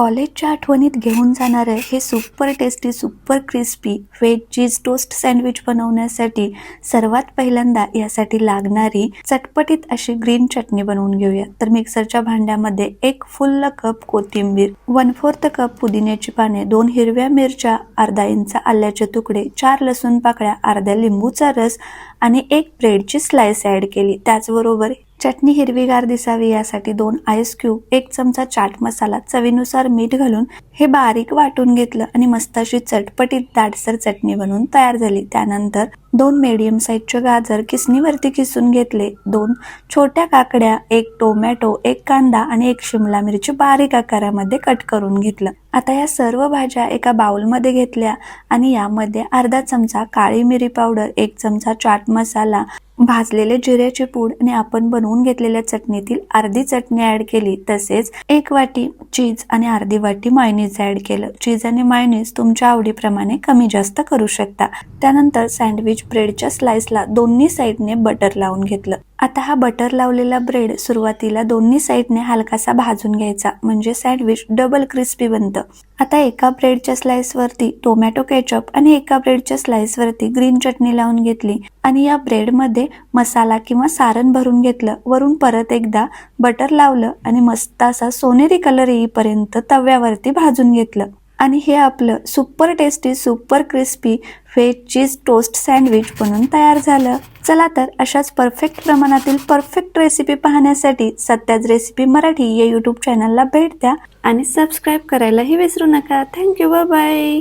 कॉलेजच्या आठवणीत घेऊन जाणारं हे super tasty, super crispy veg cheese toast sandwich बनवण्यासाठी सर्वात पहिल्यांदा यासाठी लागणारी चटपटीत अशी ग्रीन चटणी बनवून घेऊया. तर मिक्सरच्या भांड्यामध्ये 1 फुल्ल कप कोथिंबीर, 1/4 कप पुदिन्याची पाने, 2 हिरव्या मिरच्या, अर्धा इंच आल्याचे तुकडे, 4 लसूण पाकळ्या, अर्ध्या लिंबूचा रस आणि 1 ब्रेडची स्लाइस ॲड केली. त्याचबरोबर चटणी हिरवीगार दिसावी यासाठी 2 आईस क्यूब, 1 चमचा चाट मसाला, चवीनुसार मीठ घालून हे बारीक वाटून घेतलं आणि मस्त अशी चटपटीत दाटसर चटणी बनवून तयार झाली. त्यानंतर 2 मीडियम साईजचे गाजर किसणीवरती किसून घेतले, 2 छोट्या काकड्या, 1 टोमॅटो, 1 कांदा आणि 1 शिमला मिरची बारीक आकारामध्ये कट करून घेतलं. आता या सर्व भाज्या एका बाउलमध्ये घेतल्या आणि यामध्ये अर्धा चमचा काळी मिरी पावडर, 1 चमचा चाट मसाला, भाजलेले जिऱ्याची पूड आणि आपण बनवून घेतलेल्या चटणीतील अर्धी चटणी ऍड केली. तसेच 1 वाटी चीज आणि अर्धी वाटी मायोनीज ऍड केलं. चीज आणि मायोनीज तुमच्या आवडीप्रमाणे कमी जास्त करू शकता. त्यानंतर सँडविच ब्रेडच्या स्लाइसला दोन्ही साईडने बटर लावून घेतलं. आता हा बटर लावलेला ब्रेड सुरुवातीला दोन्ही साईडने हलकासा भाजून घ्यायचा, म्हणजे सँडविच डबल क्रिस्पी बनतं. आता एका ब्रेडच्या स्लाइसवरती टोमॅटो केचप आणि एका ब्रेडच्या स्लाइसवरती ग्रीन चटणी लावून घेतली आणि या ब्रेडमध्ये मसाला किंवा सारण भरून घेतलं. वरून परत एकदा बटर लावलं आणि मस्त असा सोनेरी कलर येईपर्यंत तव्यावरती भाजून घेतलं. आणि हे आपलं super tasty, super crispy veg cheese toast sandwich बनून तयार झालं. चला तर अशाच परफेक्ट प्रमाणातील परफेक्ट रेसिपी पाहण्यासाठी सत्याज रेसिपी मराठी या यूट्यूब चॅनलला भेट द्या आणि सबस्क्राईब करायलाही विसरू नका. Thank you, bye bye.